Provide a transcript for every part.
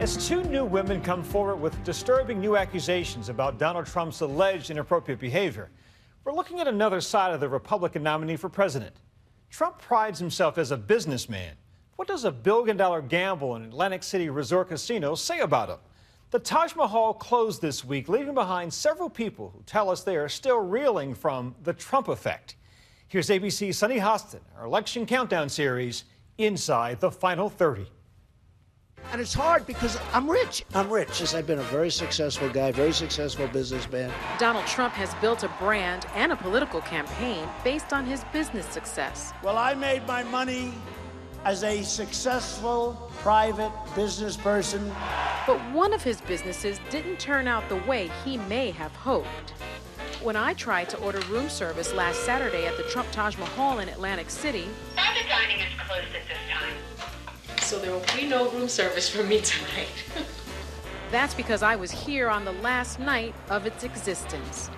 As two new women come forward with disturbing new accusations about Donald Trump's alleged inappropriate behavior, we're looking at another side of the Republican nominee for president. Trump prides himself as a businessman. What does a billion-dollar gamble in Atlantic City resort casino say about him? The Taj Mahal closed this week, leaving behind several people who tell us they are still reeling from the Trump effect. Here's ABC's Sunny Hostin, our election countdown series, Inside the Final 30. And it's hard because I'm rich. I've been a very successful guy, very successful businessman. Donald Trump has built a brand and a political campaign based on his business success. Well, I made my money as a successful private business person. But one of his businesses didn't turn out the way he may have hoped. When I tried to order room service last Saturday at the Trump Taj Mahal in Atlantic City, private dining is closed at this time. so there will be no room service for me tonight. That's because I was here on the last night of its existence.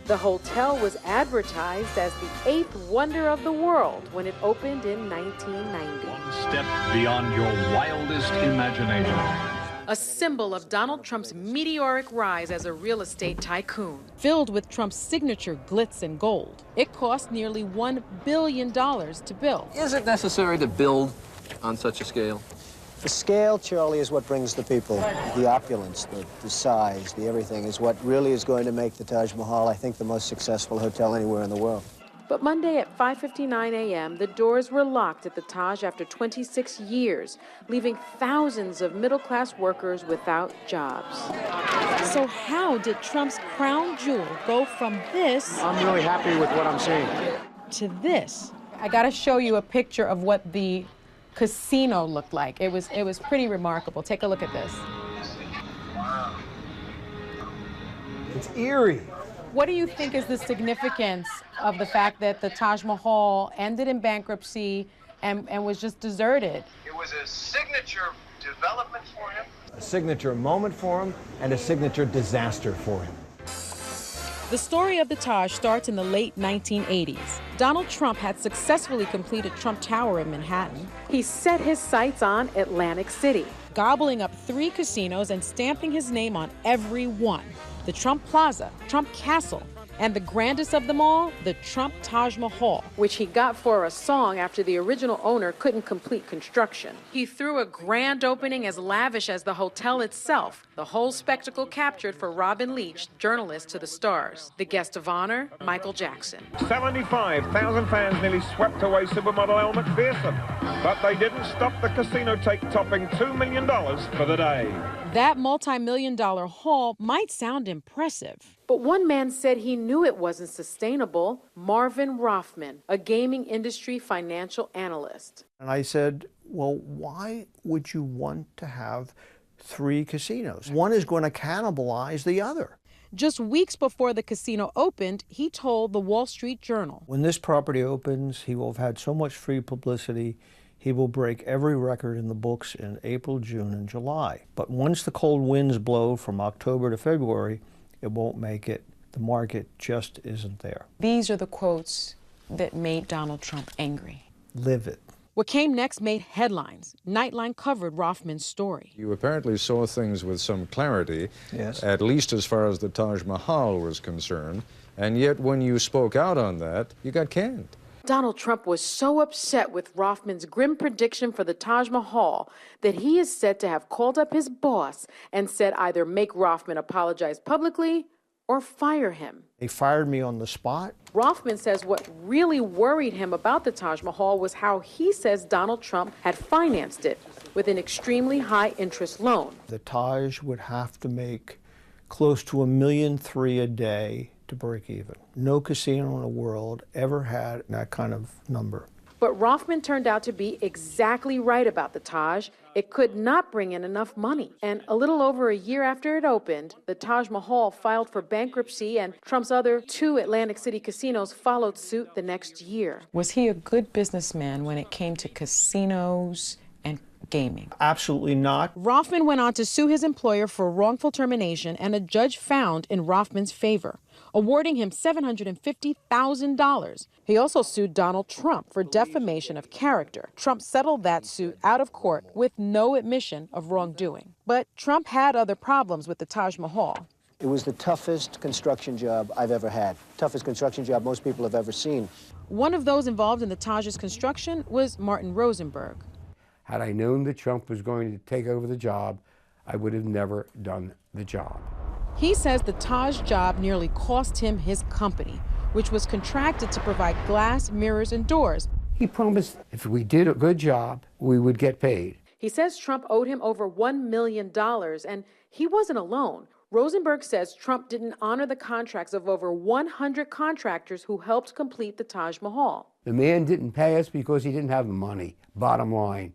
The hotel was advertised as the 8th wonder of the world when it opened in 1990. One step beyond your wildest imagination. A symbol of Donald Trump's meteoric rise as a real estate tycoon. Filled with Trump's signature glitz and gold, it cost nearly $1 billion to build. Is it necessary to build on such a scale? The scale, Charlie, is what brings the people. The opulence, the size, the everything is what really is going to make the Taj Mahal, I think, the most successful hotel anywhere in the world. But Monday at 5:59 a.m., the doors were locked at the Taj after 26 years, leaving thousands of middle-class workers without jobs. So how did Trump's crown jewel go from this... I'm really happy with what I'm seeing. ...to this? I got to show you a picture of what the casino looked like. It was pretty remarkable. Take a look at this. It's eerie. What do you think is the significance of the fact that the Taj Mahal ended in bankruptcy and was just deserted? It was a signature development for him. A signature moment for him and a signature disaster for him. The story of the Taj starts in the late 1980s. Donald Trump had successfully completed Trump Tower in Manhattan. He set his sights on Atlantic City, gobbling up 3 casinos and stamping his name on every one. The Trump Plaza, Trump Castle, and the grandest of them all, the Trump Taj Mahal, which he got for a song after the original owner couldn't complete construction. He threw a grand opening as lavish as the hotel itself, the whole spectacle captured for Robin Leach, journalist to the stars. The guest of honor, Michael Jackson. 75,000 fans nearly swept away supermodel Elle Macpherson, but they didn't stop the casino take topping $2 million for the day. That multi-million-dollar haul might sound impressive, but one man said he knew it wasn't sustainable. Marvin Rothman, a gaming industry financial analyst. And I said, well, why would you want to have 3 casinos? One is going to cannibalize the other. Just weeks before the casino opened, he told the Wall Street Journal, when this property opens, he will have had so much free publicity, he will break every record in the books in April, June, and July. But once the cold winds blow from October to February, it won't make it. The market just isn't there. These are the quotes that made Donald Trump angry. Live it. What came next made headlines. Nightline covered Rothman's story. You apparently saw things with some clarity, yes, at least as far as the Taj Mahal was concerned, and yet when you spoke out on that, you got canned. Donald Trump was so upset with Rothman's grim prediction for the Taj Mahal that he is said to have called up his boss and said either make Rothman apologize publicly or fire him. They fired me on the spot. Rothman says what really worried him about the Taj Mahal was how he says Donald Trump had financed it with an extremely high interest loan. The Taj would have to make close to $1.3 million a day to break even. No casino in the world ever had that kind of number. But Rothman turned out to be exactly right about the Taj. It could not bring in enough money. And a little over a year after it opened, the Taj Mahal filed for bankruptcy and Trump's other 2 Atlantic City casinos followed suit the next year. Was he a good businessman when it came to casinos and gaming. Absolutely not. Rothman went on to sue his employer for wrongful termination, and a judge found in Rothman's favor, awarding him $750,000. He also sued Donald Trump for defamation of character. Trump settled that suit out of court with no admission of wrongdoing. But Trump had other problems with the Taj Mahal. It was the toughest construction job I've ever had. Toughest construction job most people have ever seen. One of those involved in the Taj's construction was Martin Rosenberg. Had I known that Trump was going to take over the job, I would have never done the job. He says the Taj job nearly cost him his company, which was contracted to provide glass, mirrors, and doors. He promised if we did a good job, we would get paid. He says Trump owed him over $1 million, and he wasn't alone. Rosenberg says Trump didn't honor the contracts of over 100 contractors who helped complete the Taj Mahal. The man didn't pay us because he didn't have the money, bottom line.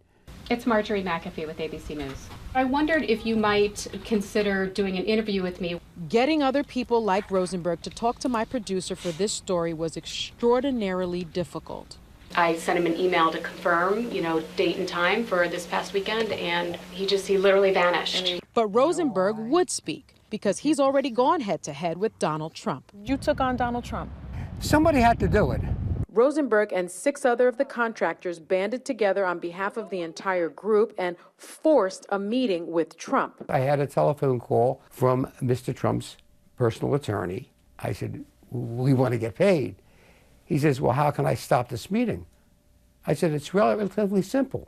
It's Marjorie McAfee with ABC News. I wondered if you might consider doing an interview with me. Getting other people like Rosenberg to talk to my producer for this story was extraordinarily difficult. I sent him an email to confirm, date and time for this past weekend, and he literally vanished. But Rosenberg would speak because he's already gone head-to-head with Donald Trump. You took on Donald Trump. Somebody had to do it. Rosenberg and 6 other of the contractors banded together on behalf of the entire group and forced a meeting with Trump. I had a telephone call from Mr. Trump's personal attorney. I said, we want to get paid. He says, well, how can I stop this meeting? I said, it's relatively simple.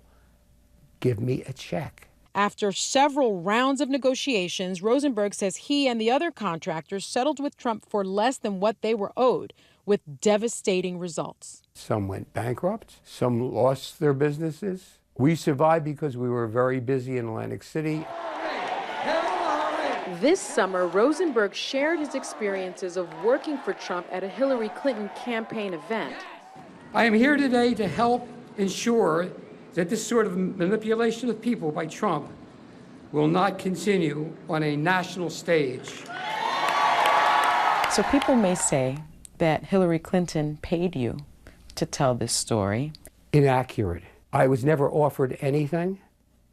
Give me a check. After several rounds of negotiations, Rosenberg says he and the other contractors settled with Trump for less than what they were owed, with devastating results. Some went bankrupt. Some lost their businesses. We survived because we were very busy in Atlantic City. This summer, Rosenberg shared his experiences of working for Trump at a Hillary Clinton campaign event. I am here today to help ensure that this sort of manipulation of people by Trump will not continue on a national stage. So people may say that Hillary Clinton paid you to tell this story. Inaccurate. I was never offered anything,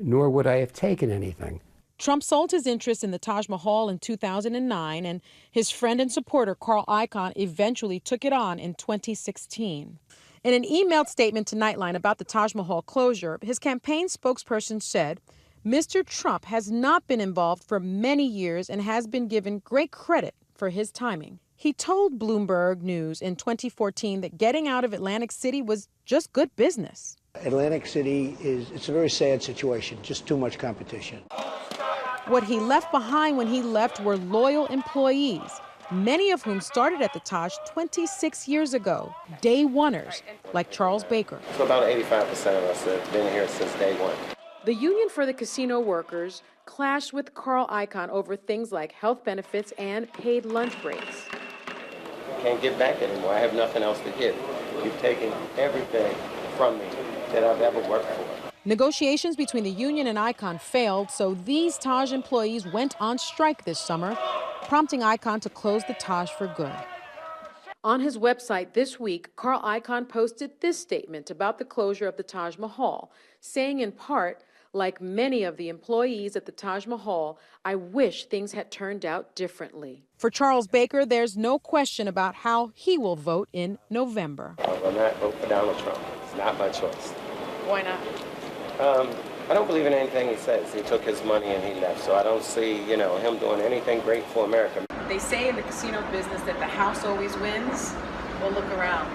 nor would I have taken anything. Trump sold his interest in the Taj Mahal in 2009, and his friend and supporter Carl Icahn eventually took it on in 2016. In an emailed statement to Nightline about the Taj Mahal closure, his campaign spokesperson said, Mr. Trump has not been involved for many years and has been given great credit for his timing. He told Bloomberg News in 2014 that getting out of Atlantic City was just good business. Atlantic City it's a very sad situation, just too much competition. What he left behind when he left were loyal employees, many of whom started at the Taj 26 years ago, day oneers, like Charles Baker. So about 85% of us have been here since day one. The union for the casino workers clashed with Carl Icahn over things like health benefits and paid lunch breaks. I can't give back anymore. I have nothing else to give. You've taken everything from me that I've ever worked for. Negotiations between the union and Icahn failed, so these Taj employees went on strike this summer, prompting Icahn to close the Taj for good. On his website this week, Carl Icahn posted this statement about the closure of the Taj Mahal, saying in part, like many of the employees at the Taj Mahal, I wish things had turned out differently. For Charles Baker, there's no question about how he will vote in November. I will not vote for Donald Trump. It's not my choice. Why not? I don't believe in anything he says. He took his money and he left, so I don't see, him doing anything great for America. They say in the casino business that the house always wins. Well, look around.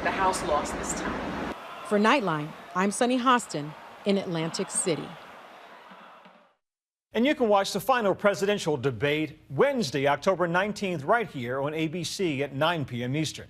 The house lost this time. For Nightline, I'm Sunny Hostin in Atlantic City. And you can watch the final presidential debate Wednesday, October 19th, right here on ABC at 9 p.m. Eastern.